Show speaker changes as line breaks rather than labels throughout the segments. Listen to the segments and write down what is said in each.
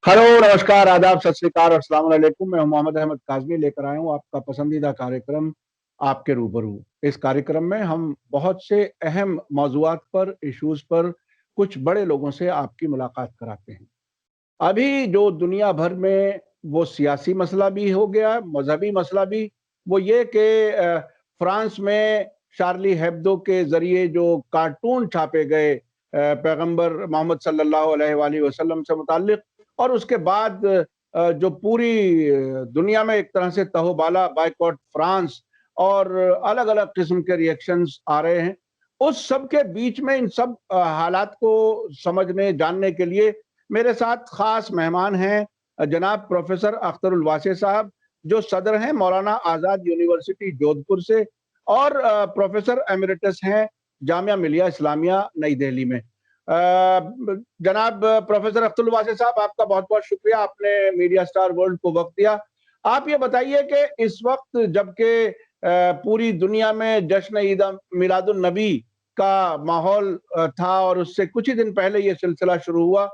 Hello, नमस्कार, आदाब, सत श्री अकाल और अस्सलाम वालेकुम। मैं हूं मोहम्मद अहमद काज़मी, लेकर आया हूं आपका पसंदीदा कार्यक्रम आपके रूबरू। इस कार्यक्रम में हम बहुत से अहम मौज़ूआत पर, इश्यूज़ पर कुछ बड़े लोगों से आपकी मुलाकात कराते हैं। अभी जो दुनिया भर में वो सियासी मसला भी हो गया, मज़हबी मसला भी, वो ये कि फ्रांस में शार्ली हेब्दो के ज़रिए जो कार्टून छापे गए पैगंबर मोहम्मद सल्लल्लाहु अलैहि वसल्लम से मुताल्लिक़, और उसके बाद जो पूरी दुनिया में एक तरह से तहोबाला बायकॉट फ्रांस और अलग-अलग किस्म के रिएक्शंस आ रहे हैं। उस सब के बीच में इन सब हालात को समझने, जानने के लिए मेरे साथ खास मेहमान हैं जनाब प्रोफेसर अख्तरुल वासी साहब, जो सदर हैं मौलाना आज़ाद यूनिवर्सिटी जोधपुर से, और प्रोफेसर एमिरेटस हैं जामिया मिलिया इस्लामिया नई दिल्ली में। जनाब प्रोफेसर अख्तरुल वासी साहब, आपका बहुत-बहुत शुक्रिया, आपने मीडिया स्टार वर्ल्ड को वक़्त दिया। आप ये बताइए कि इस वक़्त जबकि पूरी दुनिया में जश्न ईद मिलादुन नबी का माहौल था, और उससे कुछ ही दिन पहले ये सिलसिला शुरू हुआ,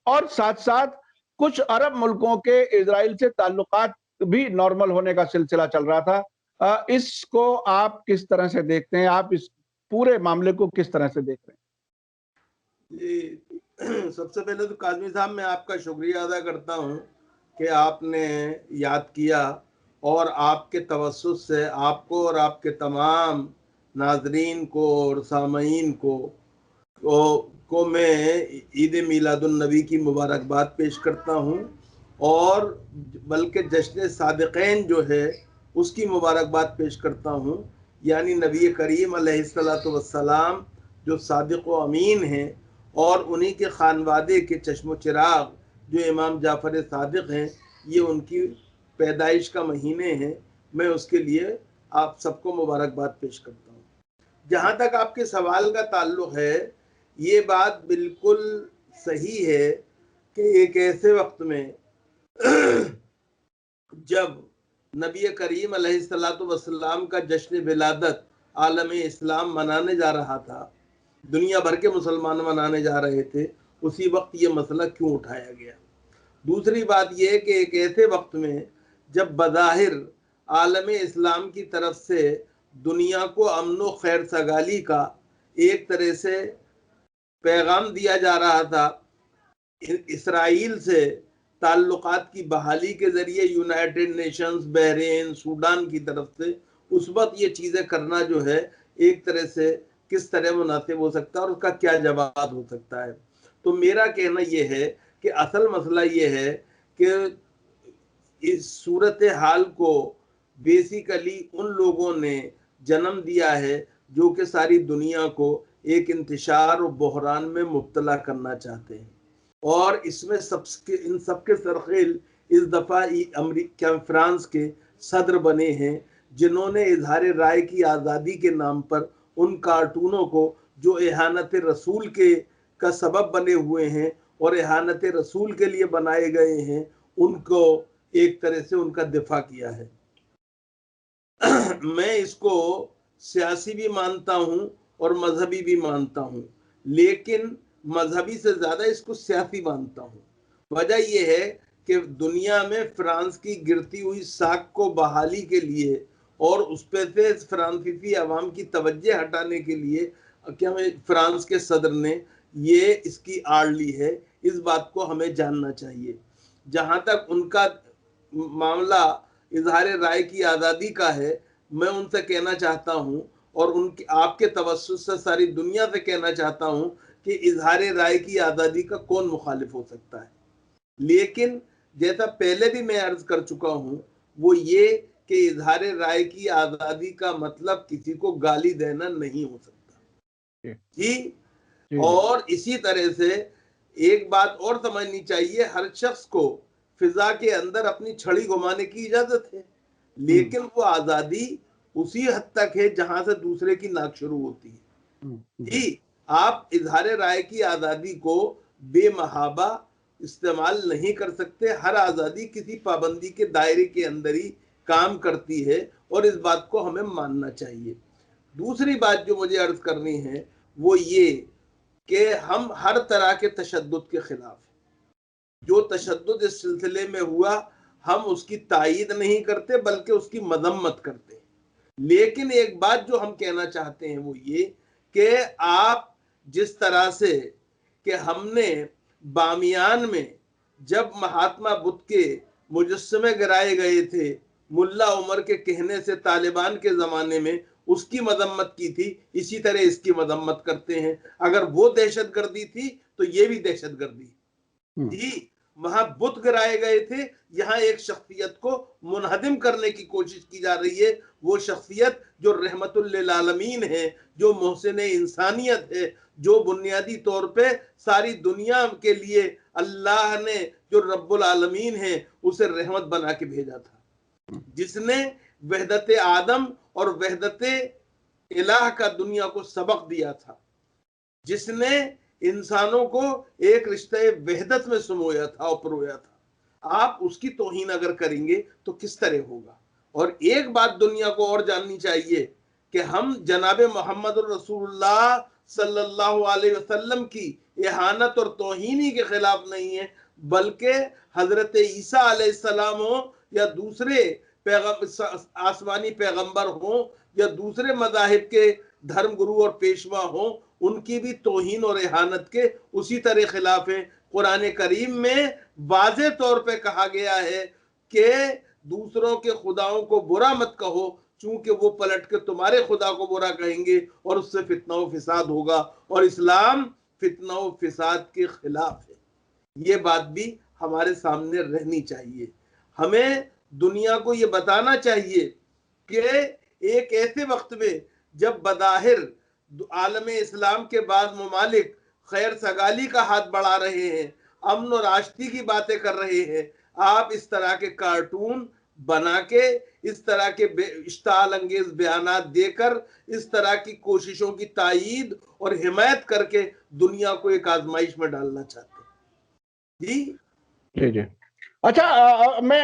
और साथ-साथ कुछ अरब मुल्कों के इज़राइल से ताल्लुकात भी नॉर्मल होने का सिलसिला चल रहा था। इसको आप किस तरह से देखते हैं? आप इस पूरे मामले को किस तरह से देख रहे हैं?
जी, सबसे पहले तो काज़मी साहब मैं आपका शुक्रिया अदा करता हूँ कि आपने याद किया और आपके तवज्जुह से आपको और आपके तमाम नाज़रीन को और सामईन को मैं ईद मिलादुन नबी की मुबारकबाद पेश करता हूँ, और बल्कि जश्न सादिक़ैन जो है उसकी मुबारकबाद पेश करता हूँ। यानी नबी करीम अलैहिस्सलातु वस्सलाम जो सादिक़ व अमीन हैं, और उन्हीं के खानवादे के चश्मो चिराग जो इमाम जाफ़र सादिक़ हैं, ये उनकी पैदाइश का महीने हैं। मैं उसके लिए आप सबको मुबारकबाद पेश करता हूँ। जहाँ तक आपके सवाल का ताल्लुक़ है, ये बात बिल्कुल सही है कि एक ऐसे वक्त में जब नबी करीम अलैहिस्सलातु वस्सलाम का जश्न विलादत आलम इस्लाम मनाने जा रहा था, दुनिया भर के मुसलमान मनाने जा रहे थे, उसी वक्त ये मसला क्यों उठाया गया। दूसरी बात यह कि एक ऐसे वक्त में जब बज़ाहिर आलम इस्लाम की तरफ से दुनिया को अमन व खैर सगाली का एक तरह से पैगाम दिया जा रहा था, इसराइल से ताल्लुकात की बहाली के ज़रिए यूनाइटेड नेशंस, बहरीन, सूडान की तरफ से, उस वक्त ये चीज़ें करना जो है एक तरह से किस तरह मुनासिब हो सकता है और उसका क्या जवाब हो सकता है। तो मेरा कहना ये है कि असल मसला ये है कि इस सूरत हाल को बेसिकली उन लोगों ने जन्म दिया है जो कि सारी दुनिया को एक इंतशार और बहरान में मुब्तला करना चाहते हैं, और इसमें इन सबके सरखेल इस दफ़ा अमेरिका फ्रांस के सदर बने हैं, जिन्होंने इजहार राय की आज़ादी के नाम पर उन कार्टूनों को जो एहानत रसूल के का सबब बने हुए हैं और एहानत रसूल के लिए बनाए गए हैं, उनको एक तरह से उनका दिफा किया है। मैं इसको सियासी भी मानता हूं और मजहबी भी मानता हूं, लेकिन मजहबी से ज्यादा इसको सियासी मानता हूं। वजह यह है कि दुनिया में फ्रांस की गिरती हुई साख को बहाली के लिए और उस पर से फ्रांसीसी अवाम की तवज्जो हटाने के लिए क्या फ्रांस के सदर ने ये इसकी आड़ ली है, इस बात को हमें जानना चाहिए। जहां तक उनका मामला इजहार राय की आज़ादी का है, मैं उनसे कहना चाहता हूं और उनके आपके तवज्जुह से सारी दुनिया से कहना चाहता हूं कि इजहार राय की आज़ादी का कौन मुखालिफ हो सकता है। लेकिन जैसा पहले भी मैं अर्ज कर चुका हूं, वो ये कि इजहार राय की आज़ादी का मतलब किसी को गाली देना नहीं हो सकता जी।
जी, जी।
और इसी तरह से एक बात और समझनी चाहिए, हर शख्स को फिजा के अंदर अपनी छड़ी घुमाने की इजाजत है,
हुँ,
लेकिन वो आजादी उसी हद तक है जहां से दूसरे की नाक शुरू होती है
हुँ, हुँ।
जी। आप इजहार राय की आजादी को बेमहाबा इस्तेमाल नहीं कर सकते। हर आजादी किसी पाबंदी के दायरे के अंदर ही काम करती है, और इस बात को हमें मानना चाहिए। दूसरी बात जो मुझे अर्ज करनी है वो ये कि हम हर तरह के तशद्दुद के खिलाफ हैं। जो तशद्दुद इस सिलसिले में हुआ, हम उसकी तायीद नहीं करते बल्कि उसकी मजम्मत करते हैं। लेकिन एक बात जो हम कहना चाहते हैं वो ये कि आप जिस तरह से कि हमने बामियान में जब महात्मा बुद्ध के मुजस्समे गिराए गए थे, मुल्ला उमर के कहने से तालिबान के ज़माने में, उसकी मजम्मत की थी, इसी तरह इसकी मजम्मत करते हैं। अगर वो दहशतगर्दी थी तो ये भी दहशतगर्दी थी। वहां बुत गिराए गए थे, यहाँ एक शख्सियत को मुनहदिम करने की कोशिश की जा रही है। वो शख्सियत जो रहमतुल लिल आलमीन है, जो मोहसिन इंसानियत है, जो बुनियादी तौर पे सारी दुनिया के लिए अल्लाह ने जो रब्बुल आलमीन है उसे रहमत बना के भेजा था, जिसने वहदत आदम और वहदत इलाह का दुनिया को सबक दिया था, जिसने इंसानों को एक रिश्ते वहदत में समोया था और परोया था। आप उसकी तौहीन अगर करेंगे तो किस तरह होगा। और एक बात दुनिया को और जाननी चाहिए कि हम जनाब मोहम्मद रसूलुल्लाह सल्लल्लाहु अलैहि वसल्लम की इहानत और तौहीनी के खिलाफ नहीं है, बल्कि हजरत ईसा अलैहिस्सलाम हो या दूसरे आसमानी पैगंबर हो या दूसरे मज़ाहिब के धर्म गुरु और पेशवा हो, उनकी भी तौहीन और इहानत के उसी तरह खिलाफ है। कुरान करीम में वाज़े तौर पे कहा गया है कि दूसरों के खुदाओं को बुरा मत कहो, चूंकि वो पलट के तुम्हारे खुदा को बुरा कहेंगे और उससे फितना व फिसाद होगा, और इस्लाम फितना व फिसाद के खिलाफ है। ये बात भी हमारे सामने रहनी चाहिए। हमें दुनिया को ये बताना चाहिए कि एक ऐसे वक्त में जब बदाहिर आलम इस्लाम के बाद ममालिक खैर सगाली का हाथ बढ़ा रहे हैं, अमन और आश्ती की बातें कर रहे हैं, आप इस तरह के कार्टून बना के, इस तरह के इश्ताल अंगेज बयानात देकर, इस तरह की कोशिशों की तायीद और हिमायत करके दुनिया को एक आजमाइश में डालना चाहते हैं। जी
जी जी। अच्छा, मैं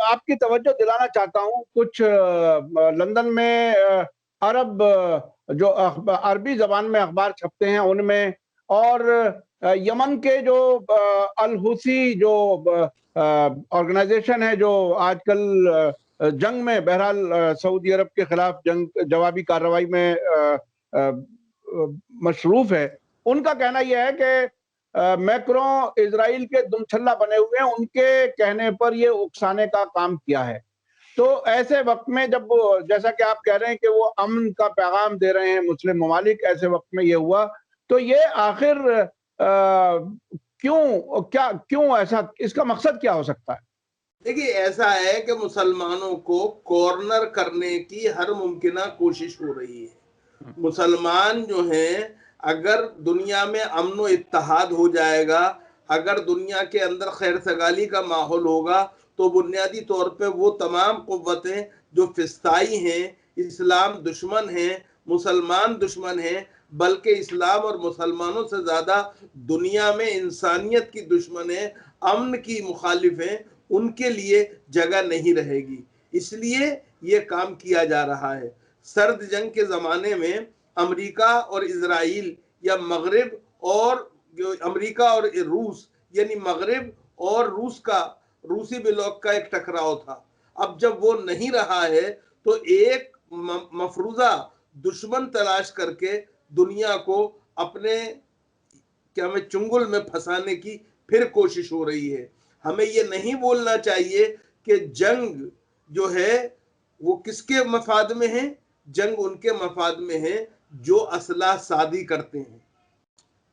आपकी तवज्जो दिलाना चाहता हूँ, कुछ लंदन में अरब जो अरबी जबान में अखबार छपते हैं उनमें, और यमन के जो अल हुसी जो ऑर्गेनाइजेशन है जो आजकल जंग में, बहरहाल सऊदी अरब के खिलाफ जंग जवाबी कार्रवाई में मशरूफ है, उनका कहना यह है कि मैक्रों इजराइल के दुमछल्ला बने हुए हैं, उनके कहने पर ये उकसाने का काम किया है। तो ऐसे वक्त में जब वो, जैसा कि आप कह रहे हैं कि वो अमन का पैगाम दे रहे हैं मुस्लिम ममालिक, ऐसे वक्त में ये हुआ, तो ये आखिर क्यों ऐसा, इसका मकसद क्या हो सकता है?
देखिए, ऐसा है कि मुसलमानों को कॉर्नर करने की हर मुमकिन कोशिश हो रही है। मुसलमान जो हैं, अगर दुनिया में अमन इत्तेहाद हो जाएगा, अगर दुनिया के अंदर खैर सगाली का माहौल होगा, तो बुनियादी तौर पे वो तमाम कुव्वतें जो फिस्ताई हैं, इस्लाम दुश्मन हैं, मुसलमान दुश्मन हैं, बल्कि इस्लाम और मुसलमानों से ज़्यादा दुनिया में इंसानियत की दुश्मन है, अमन की मुखालिफ हैं, उनके लिए जगह नहीं रहेगी। इसलिए ये काम किया जा रहा है। सर्द जंग के ज़माने में अमेरिका और इजराइल, या मगरिब और अमेरिका और रूस, यानी मगरिब और रूस का, रूसी ब्लॉक का एक टकराव था। अब जब वो नहीं रहा है तो एक मफरूजा दुश्मन तलाश करके दुनिया को अपने क्या में चुंगल में फंसाने की फिर कोशिश हो रही है। हमें ये नहीं बोलना चाहिए कि जंग जो है वो किसके मफाद में है। जंग उनके मफाद में है जो असलाह सादी करते हैं,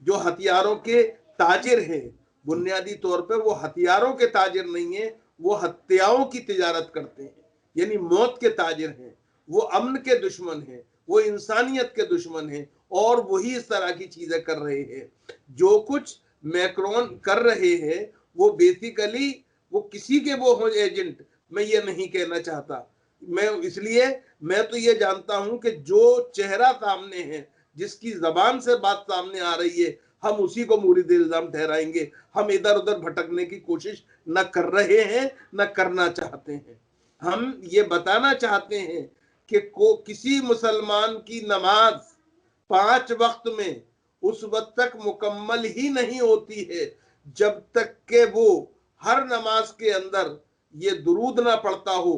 जो हथियारों के ताजिर हैं। बुनियादी तौर पे वो हथियारों के ताजिर नहीं है, वो हत्याओं की तिजारत करते हैं, यानी मौत के ताजिर हैं। वो अमन के दुश्मन हैं, वो इंसानियत के दुश्मन हैं, और वही इस तरह की चीजें कर रहे हैं। जो कुछ मैक्रोन कर रहे हैं वो बेसिकली वो किसी के वो हो एजेंट, मैं ये नहीं कहना चाहता। मैं तो ये जानता हूं कि जो चेहरा सामने है, जिसकी जबान से बात सामने आ रही है, हम उसी को मुरीद इल्जाम ठहराएंगे। हम इधर उधर भटकने की कोशिश न कर रहे हैं, न करना चाहते हैं। हम ये बताना चाहते हैं कि किसी मुसलमान की नमाज 5 वक्त में उस वक्त तक मुकम्मल ही नहीं होती है जब तक के वो हर नमाज के अंदर ये दुरूद ना पढ़ता हो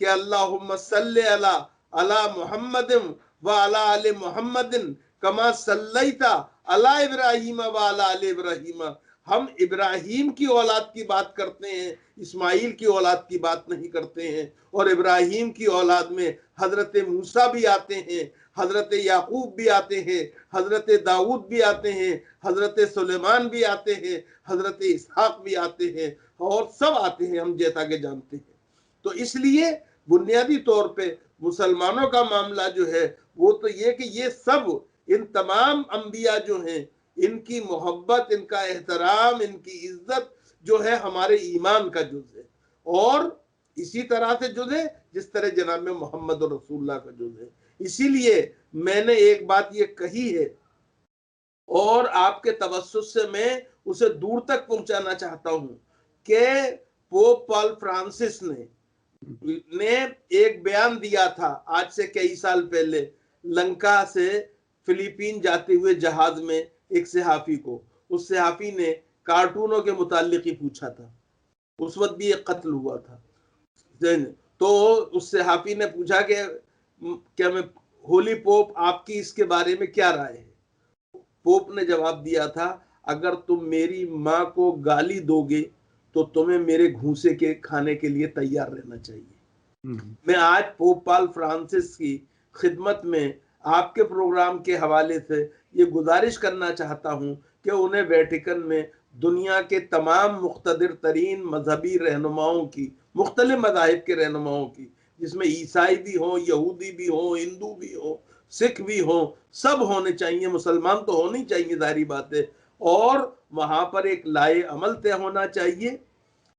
कि अल्लाहुम्मा सल्ले अला अला मुहम्मदिन व अला आले मुहम्मदिन कमा सल्लैता अला इब्राहीम व अला आले इब्राहीम। हम इब्राहीम की औलाद की बात करते हैं, इस्माइल की औलाद की बात नहीं करते हैं। और इब्राहीम की औलाद में हजरत मूसा भी आते हैं, हजरत याकूब भी आते हैं, हजरत दाऊद भी आते हैं, हजरत सुलेमान भी आते हैं, हजरत इसहाक भी आते हैं, और सब आते हैं, हम जैसा के जानते हैं। तो इसलिए बुनियादी तौर पे मुसलमानों का मामला जो है वो तो ये कि ये सब इन तमाम अंबिया जो हैं इनकी मोहब्बत, इनका एहतराम, इनकी इज्जत जो है हमारे ईमान का जुज़ है, और इसी तरह से जुज़ है जिस तरह जनाब में मोहम्मद और रसूलुल्लाह का जुज़ है। इसीलिए मैंने एक बात ये कही है और आपके तवज्जुह से मैं उसे दूर तक पहुंचाना चाहता हूं कि पोप पॉल फ्रांसिस ने एक बयान दिया था आज से कई साल पहले, लंका से फिलीपीन जाते हुए जहाज में एक सहाफी को, उस सहाफी ने कार्टूनों के मुतालिक ही पूछा था, उस वक्त भी एक कत्ल हुआ था। तो उस सहाफी ने पूछा कि क्या मैं होली पोप आपकी इसके बारे में क्या राय है। पोप ने जवाब दिया था, अगर तुम मेरी माँ को गाली दोगे तो तुम्हें मेरे घूंसे के खाने के लिए तैयार रहना चाहिए। मैं आज पोप पॉल फ्रांसिस की खिदमत में आपके प्रोग्राम के हवाले से ये गुजारिश करना चाहता हूं कि उन्हें वेटिकन में दुनिया के तमाम मुख्तदिर तरीन मजहबी रहनुमाओं की, मुख्तलिफ मज़ाहिब के रहनुमाओं की, जिसमें ईसाई भी हो, यहूदी भी हो, हिंदू भी हो, सिख भी हो, सब होने चाहिए, मुसलमान तो होनी चाहिए, जारी बात है। और वहां पर एक लाए अमल तय होना चाहिए,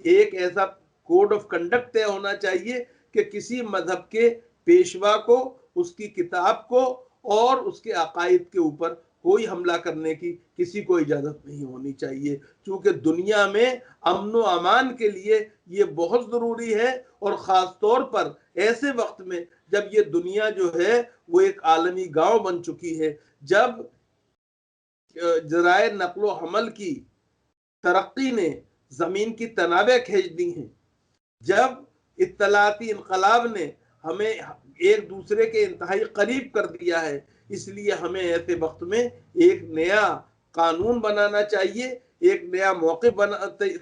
एक ऐसा कोड ऑफ कंडक्ट तय होना चाहिए कि किसी मजहब के पेशवा को, उसकी किताब को और उसके अकायद के ऊपर कोई हमला करने की किसी को इजाजत नहीं होनी चाहिए, क्योंकि दुनिया में अमन व अमान के लिए ये बहुत जरूरी है। और खास तौर पर ऐसे वक्त में जब ये दुनिया जो है वो एक आलमी गांव बन चुकी है, जब जराए नकलो हमल की तरक्की ने जमीन की तनाबे खींच दी हैं, जब इत्तलाती इनकलाब ने हमें एक दूसरे के इंतहाई करीब कर दिया है, इसलिए हमें ऐसे वक्त में एक नया कानून बनाना चाहिए, एक नया मौक़िफ़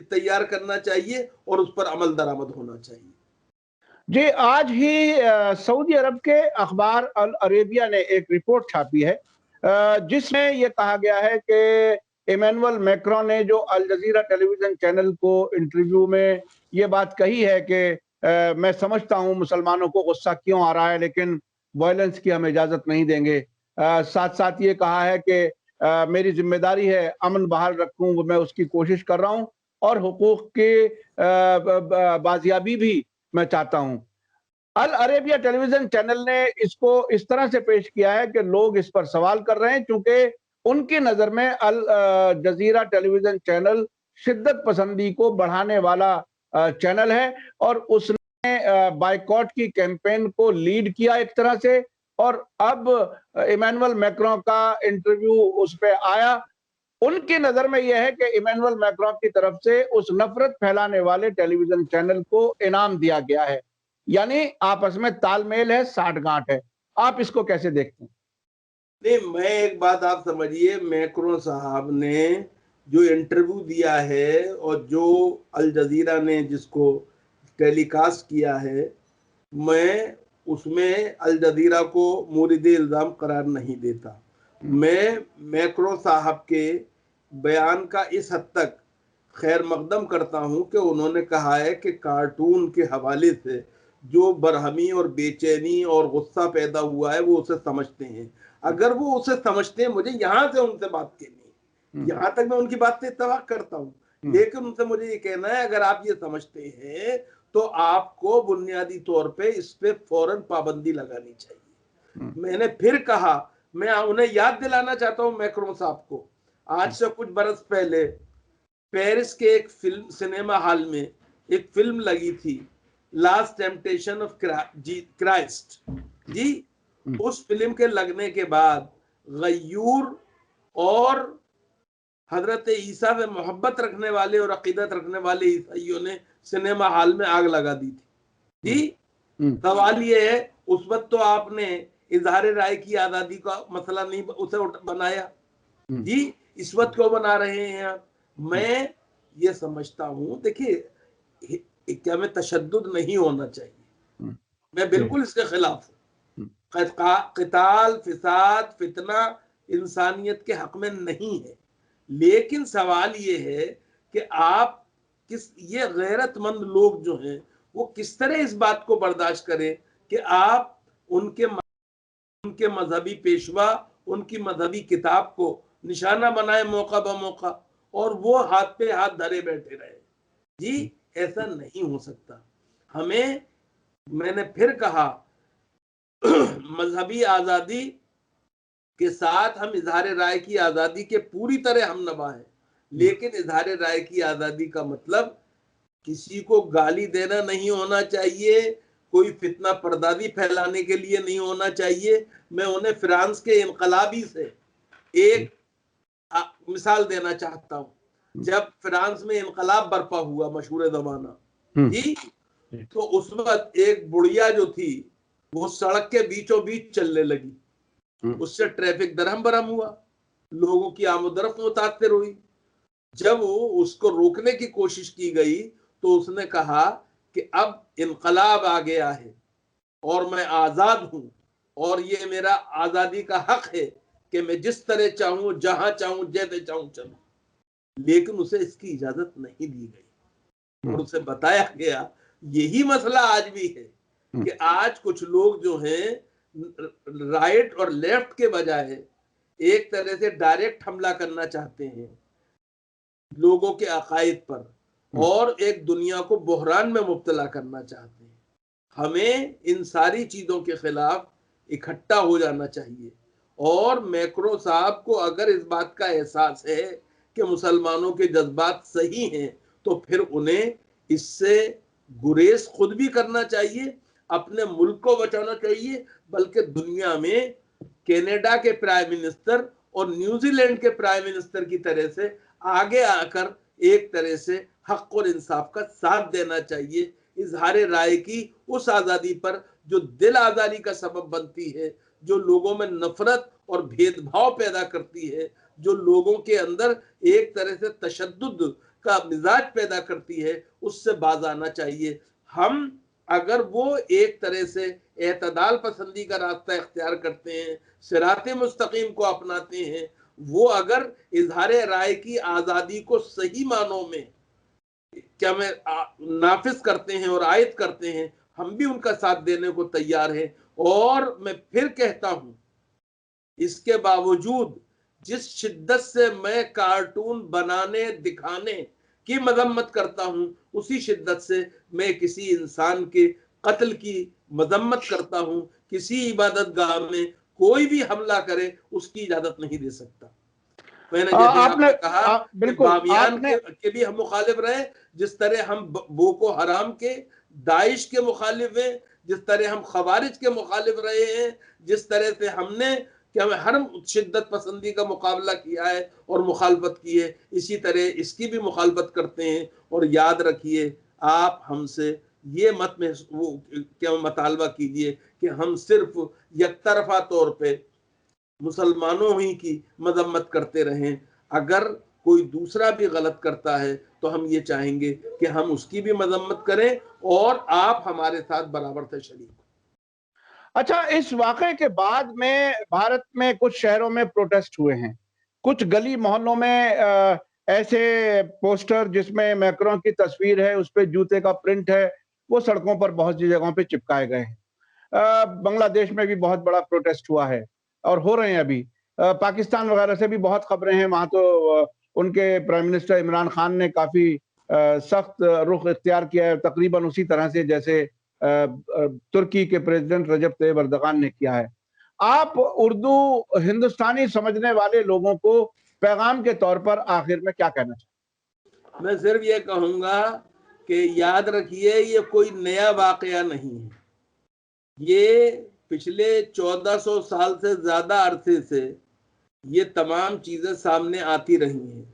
तैयार करना चाहिए और उस पर अमल दरामद होना चाहिए।
जी, आज ही सऊदी अरब के अखबार अल अरेबिया ने एक रिपोर्ट छापी है जिसमें यह कहा गया है कि इमैनुअल मैक्रोन ने जो अल जजीरा टेलीविजन चैनल को इंटरव्यू में ये बात कही है कि मैं समझता हूं मुसलमानों को गुस्सा क्यों आ रहा है, लेकिन वायलेंस की हम इजाजत नहीं देंगे। साथ साथ ये कहा है कि मेरी जिम्मेदारी है अमन बहाल रखूं, मैं उसकी कोशिश कर रहा हूं और हुकूक की बाजियाबी भी मैं चाहता हूं। अल अरेबिया टेलीविजन चैनल ने इसको इस तरह से पेश किया है कि लोग इस पर सवाल कर रहे हैं, क्योंकि उनकी नजर में अल जजीरा टेलीविजन चैनल शिद्दत पसंदी को बढ़ाने वाला चैनल है और उसने बायकॉट की कैंपेन को लीड किया एक तरह से। और अब इमैनुअल मैक्रोन का इंटरव्यू उस पर आया, उनकी नजर में यह है कि इमैनुअल मैक्रोन की तरफ से उस नफरत फैलाने वाले टेलीविजन चैनल को इनाम दिया गया है, यानी आपस में तालमेल है, साठगांठ है। आप इसको कैसे देखते हैं?
नहीं, मैं एक बात आप समझिए, मैक्रोन साहब ने जो इंटरव्यू दिया है और जो अल जजीरा ने जिसको टेलीकास्ट किया है, मैं उसमें अल जजीरा को मुरीद इल्ज़ाम करार नहीं देता। मैं मैक्रो साहब के बयान का इस हद तक खैर मकदम करता हूं कि उन्होंने कहा है कि कार्टून के हवाले से जो बरहमी और बेचैनी और गुस्सा पैदा हुआ है वो उसे समझते हैं। अगर वो उसे समझते हैं, मुझे यहाँ से उनसे बात करनी है, यहाँ तक मैं उनकी बात से इत्तेफाक करता हूँ, लेकिन उनसे मुझे ये कहना है अगर आप ये समझते हैं तो आपको बुनियादी तौर पे इस पे फौरन पाबंदी लगानी चाहिए। मैंने फिर कहा, मैं उन्हें याद दिलाना चाहता हूं मैक्रोन साहब को, आज से कुछ बरस पहले पेरिस के एक फिल्म सिनेमा हॉल में एक फिल्म लगी थी, लास्ट टेम्पटेशन ऑफ क्राइस्ट जी। उस फिल्म के लगने के बाद गयूर और हजरत ईसा से मोहब्बत रखने वाले और अकीदत रखने वाले ईसाइयों ने सिनेमा हॉल में आग लगा दी थी जी। सवाल ये है, उस वक्त तो आपने इजहार राय की आजादी का मसला नहीं उसे बनाया जी, इस वक्त क्यों बना रहे हैं आप? मैं ये समझता हूं, देखिए क्या में तशद्दुद नहीं होना चाहिए, मैं बिल्कुल इसके खिलाफ हूं। क़िताल, फिसाद, फितना इंसानियत के हक में नहीं है, लेकिन सवाल ये है कि आप ये गैरतमंद लोग जो हैं वो किस तरह इस बात को बर्दाश्त करें कि आप उनके मजहबी पेशवा, उनकी मजहबी किताब को निशाना बनाए मौका ब मौका, और वो हाथ पे हाथ धरे बैठे रहे जी। ऐसा नहीं हो सकता। हमें, मैंने फिर कहा, मजहबी आजादी के साथ हम इजहार राय की आजादी के पूरी तरह हम नवा है, लेकिन इजहार राय की आजादी का मतलब किसी को गाली देना नहीं होना चाहिए, कोई फितना पर्दादी फैलाने के लिए नहीं होना चाहिए। मैं उन्हें फ्रांस के इनकलाबी से एक मिसाल देना चाहता हूं। जब फ्रांस में इनकलाब बर्पा हुआ, मशहूर जमाना जी, तो उस वक्त एक बुढ़िया जो थी वो सड़क के बीचों बीच चलने लगी, उससे ट्रैफिक दरहम बरहम हुआ, लोगों की आमदरफ्त मुतासिर हुई। जब उसको रोकने की कोशिश की गई तो उसने कहा कि अब इनकलाब आ गया है और मैं आजाद हूं, और ये मेरा आजादी का हक है कि मैं जिस तरह चाहूं, जहां चाहूं, जैसे चाहूं चलूं। लेकिन उसे इसकी इजाजत नहीं दी गई और उसे बताया गया। यही मसला आज भी है कि आज कुछ लोग जो हैं राइट और लेफ्ट के बजाय एक तरह से डायरेक्ट हमला करना चाहते हैं लोगों के अकायद पर, और एक दुनिया को बहरान में मुब्तला करना चाहते हैं। हमें इन सारी चीजों के खिलाफ इकट्ठा हो जाना चाहिए, और मैक्रो साहब को अगर इस बात का एहसास है कि मुसलमानों के जज्बात सही हैं, तो फिर उन्हें इससे गुरेज खुद भी करना चाहिए, अपने मुल्क को बचाना चाहिए, बल्कि दुनिया में कनाडा के प्राइम मिनिस्टर और न्यूजीलैंड के प्राइम मिनिस्टर की तरह से आगे आकर एक तरह से हक और इंसाफ का साथ देना चाहिए। इजहार राय की उस आजादी पर जो दिल आजादी का सबब बनती है, जो लोगों में नफरत और भेदभाव पैदा करती है, जो लोगों के अंदर एक तरह से तशद्दुद का मिजाज पैदा करती है, उससे बाज आना चाहिए। हम अगर वो एक तरह से एतदाल पसंदी का रास्ता इख्तियार करते हैं, सिराते मुस्तकीम को अपनाते हैं, वो अगर इजहार राय की आजादी को सही मानों में क्या में नाफिज करते हैं और आयत करते हैं, हम भी उनका साथ देने को तैयार हैं। और मैं फिर कहता हूं, इसके बावजूद जिस शिद्दत से मैं कार्टून बनाने दिखाने की मजम्मत करता हूं, उसी शिद्दत से मैं किसी इंसान के कत्ल की मजम्मत करता हूं। किसी इबादत गाह में कोई भी हमला करे उसकी इजाजत नहीं दे सकता। मैंने जैसे आपने कहा कि बामियान के भी हम मुखालिफ रहे, जिस तरह हम बोको हराम के, दाइश के मुखालिफ हैं, जिस तरह हम खवारिज के मुखालिफ रहे हैं, जिस तरह से हमने क्या हर शिद्दत पसंदी का मुकाबला किया है और मुखालफत की है, इसी तरह इसकी भी मुखालफत करते हैं। और याद रखिए, आप हमसे ये मत में वो क्या मुतालबा कीजिए कि हम सिर्फ यकतरफा तौर पे मुसलमानों ही की मजम्मत करते रहें। अगर कोई दूसरा भी गलत करता है तो हम ये चाहेंगे कि हम उसकी भी मजम्मत करें और आप हमारे साथ बराबर से शरीक।
अच्छा, इस वाक़े के बाद में भारत में कुछ शहरों में प्रोटेस्ट हुए हैं, कुछ गली मोहल्लों में ऐसे पोस्टर जिसमें मैक्रों की तस्वीर है, उस पे जूते का प्रिंट है, वो सड़कों पर बहुत सी जगहों पे चिपकाए गए हैं। बांग्लादेश में भी बहुत बड़ा प्रोटेस्ट हुआ है और हो रहे हैं अभी। पाकिस्तान वगैरह से भी बहुत खबरें हैं, वहाँ तो उनके प्राइम मिनिस्टर इमरान खान ने काफ़ी सख्त रुख इख्तियार किया है, तकरीबन उसी तरह से जैसे तुर्की के प्रेसिडेंट रजब तैयब एर्दोगान ने किया है। आप उर्दू हिंदुस्तानी समझने वाले लोगों को पैगाम के तौर पर आखिर में क्या कहना चाहिए?
मैं सिर्फ ये कहूंगा कि याद रखिए, ये कोई नया वाकया नहीं है। ये पिछले 1400 साल से ज्यादा अरसे से ये तमाम चीजें सामने आती रही हैं।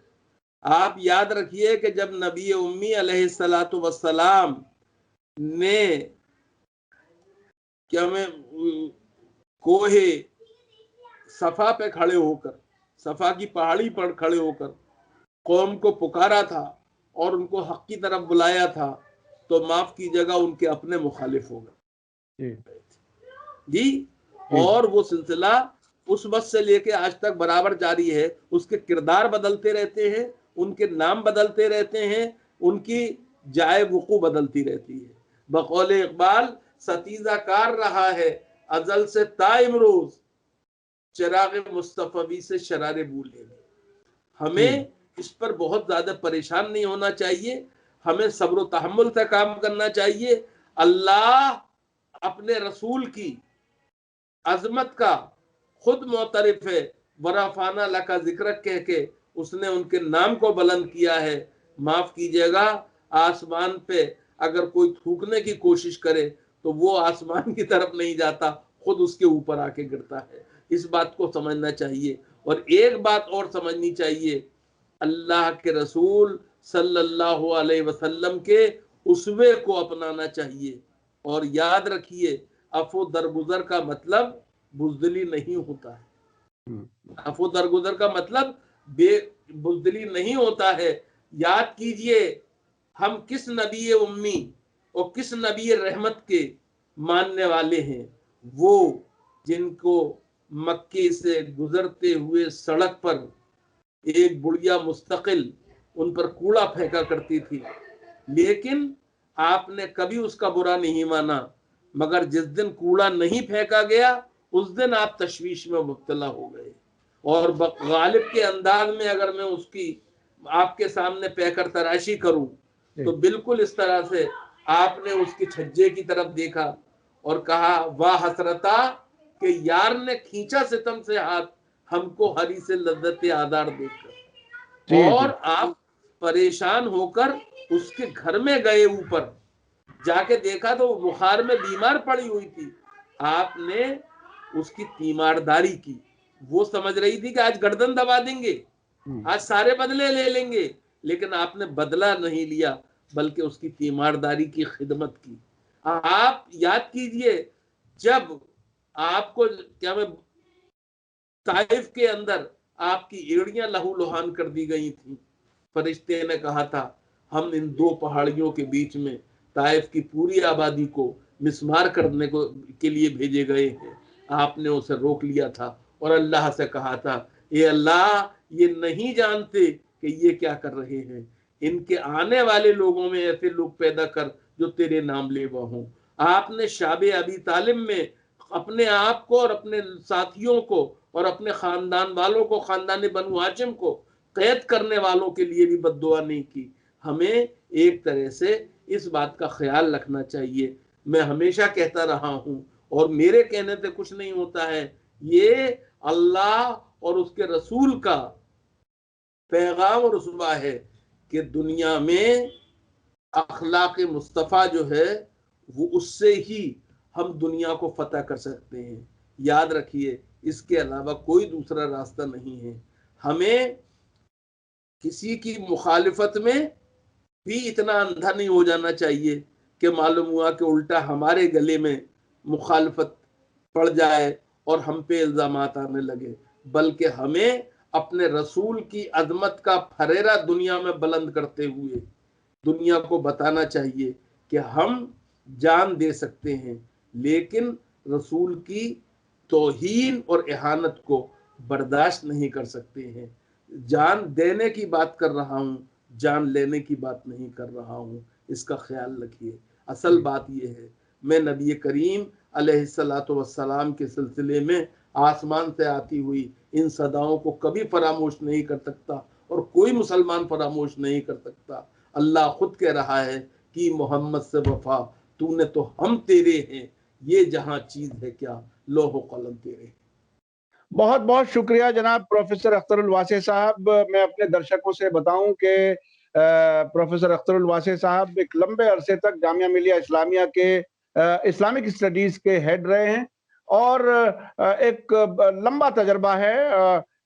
आप याद रखिए कि जब नबी उम्मी अलैहिस्सलातु वस्सलाम ने क्या मैं कोहे सफा पे खड़े होकर, सफा की पहाड़ी पर खड़े होकर कौम को पुकारा था और उनको हक की तरफ बुलाया था, तो माफ कीजिएगा उनके अपने मुखालिफ हो गए जी। और वो सिलसिला उस वक्त से लेके आज तक बराबर जारी है। उसके किरदार बदलते रहते हैं, उनके नाम बदलते रहते हैं, उनकी जाए वुकू बदलती रहती है। बकौल इकबाल सतीजा कार रहा है अजल से ता इमरोज, चिराग मुस्तफवी से शरारे भूले। हमें इस पर बहुत ज्यादा परेशान नहीं होना चाहिए, हमें सब्र तहम्मुल से काम करना चाहिए। अल्लाह अपने रसूल की अजमत का खुद मोतरिफ है, वराफाना ला का जिक्र कह के उसने उनके नाम को बुलंद किया है। माफ कीजिएगा, आसमान पे अगर कोई थूकने की कोशिश करे तो वो आसमान की तरफ नहीं जाता, खुद उसके ऊपर आके गिरता है। इस बात को समझना चाहिए। और एक बात और समझनी चाहिए, अल्लाह के रसूल सल्लल्लाहु अलैहि वसल्लम के उसवे को अपनाना चाहिए। और याद रखिए, अफो दरगुजर का मतलब बुजदिली नहीं होता है। अफो दरगुजर का मतलब बुजदिली नहीं होता है। याद कीजिए, हम किस नबी उम्मी और किस नबी रहमत के मानने वाले हैं। वो जिनको मक्के से गुजरते हुए सड़क पर एक बुढ़िया मुस्तकिल उन पर कूड़ा फेंका करती थी, लेकिन आपने कभी उसका बुरा नहीं माना। मगर जिस दिन कूड़ा नहीं फेंका गया उस दिन आप तशवीश में मुब्तला हो गए। और गालिब के अंदाज में अगर मैं उसकी आपके सामने पैकर तराशी करूं तो बिल्कुल इस तरह से आपने उसके छज्जे की तरफ देखा और कहा वाह हसरता कि यार ने खींचा सितम से हाथ हमको हरी से लज्जत आदार देखकर। और आप परेशान होकर उसके घर में गए, ऊपर जाके देखा तो बुखार में बीमार पड़ी हुई थी। आपने उसकी तीमारदारी की। वो समझ रही थी कि आज गर्दन दबा देंगे, आज सारे बदले ले लेंगे, लेकिन आपने बदला नहीं लिया बल्कि उसकी तीमारदारी की खिदमत की। आप याद कीजिए, जब आपको क्या मैं ताइफ के अंदर आपकी एड़ियां लहूलुहान कर दी गई थी, फरिश्ते ने कहा था हम इन दो पहाड़ियों के बीच में ताइफ की पूरी आबादी को मिस्मार करने को के लिए भेजे गए हैं। आपने उसे रोक लिया था और अल्लाह से कहा था, ये अल्लाह, ये नहीं जानते कि ये क्या कर रहे हैं, इनके आने वाले लोगों में ऐसे लोग पैदा कर जो तेरे नाम लेवा हों। आपने शाबे अबी तालिब में अपने आप को और अपने साथियों को और अपने खानदान वालों को, खानदान बनु हाशिम को कैद करने वालों के लिए भी बद्दुआ नहीं की। हमें एक तरह से इस बात का ख्याल रखना चाहिए। मैं हमेशा कहता रहा हूं और मेरे कहने से कुछ नहीं होता है, ये अल्लाह और उसके रसूल का पैगाम और उसवा है कि दुनिया में अखलाक मुस्तफ़ा जो है वो उससे ही हम दुनिया को फतह कर सकते हैं। याद रखिए, इसके अलावा कोई दूसरा रास्ता नहीं है। हमें किसी की मुखालिफत में भी इतना अंधा नहीं हो जाना चाहिए कि मालूम हुआ कि उल्टा हमारे गले में मुखालिफत पड़ जाए और हम पे इल्जामात आने लगे। बल्कि हमें अपने रसूल की अजमत का फरेरा दुनिया में बुलंद करते हुए दुनिया को बताना चाहिए कि हम जान दे सकते हैं, लेकिन रसूल की तौहीन और इहानत को बर्दाश्त नहीं कर सकते हैं। जान देने की बात कर रहा हूं, जान लेने की बात नहीं कर रहा हूं, इसका ख्याल रखिए। असल बात यह है, मैं नबी करीम अलैहिस्सलातु वस्सलाम के सिलसिले में आसमान से आती हुई इन सदाओं को कभी फरामोश नहीं कर सकता और कोई मुसलमान फरामोश नहीं कर सकता। अल्लाह खुद कह रहा है कि मोहम्मद से वफा तूने तो हम तेरे हैं, ये जहां चीज है क्या लोहो कलम तेरे।
बहुत बहुत शुक्रिया जनाब प्रोफेसर अख्तरुल वासे साहब। मैं अपने दर्शकों से बताऊं कि प्रोफेसर अख्तरुल वासे साहब एक लंबे अरसे तक जामिया मिलिया इस्लामिया के इस्लामिक स्टडीज के हेड रहे हैं और एक लंबा तजर्बा है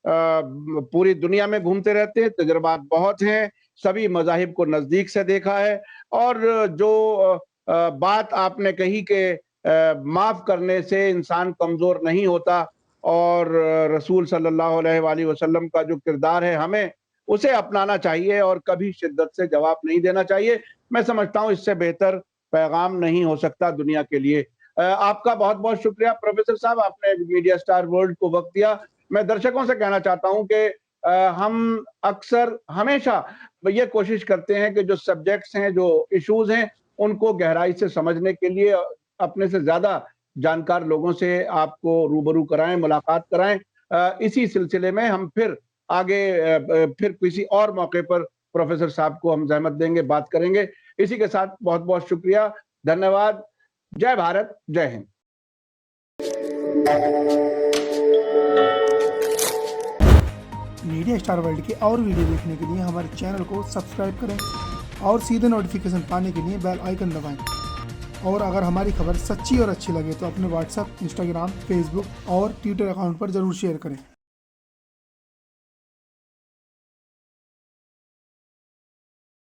पूरी दुनिया में घूमते रहते हैं, तजुर्बात बहुत हैं, सभी मज़ाहिब को नज़दीक से देखा है और जो बात आपने कही कि माफ़ करने से इंसान कमज़ोर नहीं होता और रसूल सल्लल्लाहु अलैहि वसल्लम का जो किरदार है, हमें उसे अपनाना चाहिए और कभी शिद्दत से जवाब नहीं देना चाहिए। मैं समझता हूँ इससे बेहतर पैगाम नहीं हो सकता दुनिया के लिए। आपका बहुत-बहुत शुक्रिया प्रोफ़ेसर साहब, आपने मीडिया स्टार वर्ल्ड को वक़्त दिया। मैं दर्शकों से कहना चाहता हूँ कि हम अक्सर हमेशा ये कोशिश करते हैं कि जो सब्जेक्ट्स हैं, जो इश्यूज़ हैं, उनको गहराई से समझने के लिए अपने से ज़्यादा जानकार लोगों से आपको रूबरू कराएँ, मुलाकात कराएँ। इसी सिलसिले में हम फिर आगे फिर किसी और मौके पर प्रोफ़ेसर साहब को हम ज़हमत देंगे, बात करेंगे। इसी के साथ बहुत-बहुत शुक्रिया, धन्यवाद। जय भारत, जय हिंद।
मीडिया स्टार वर्ल्ड के और वीडियो देखने के लिए हमारे चैनल को सब्सक्राइब करें और सीधे नोटिफिकेशन पाने के लिए बेल आइकन दबाएं। और अगर हमारी खबर सच्ची और अच्छी लगे तो अपने व्हाट्सएप, इंस्टाग्राम, फेसबुक और ट्विटर अकाउंट पर ज़रूर शेयर करें।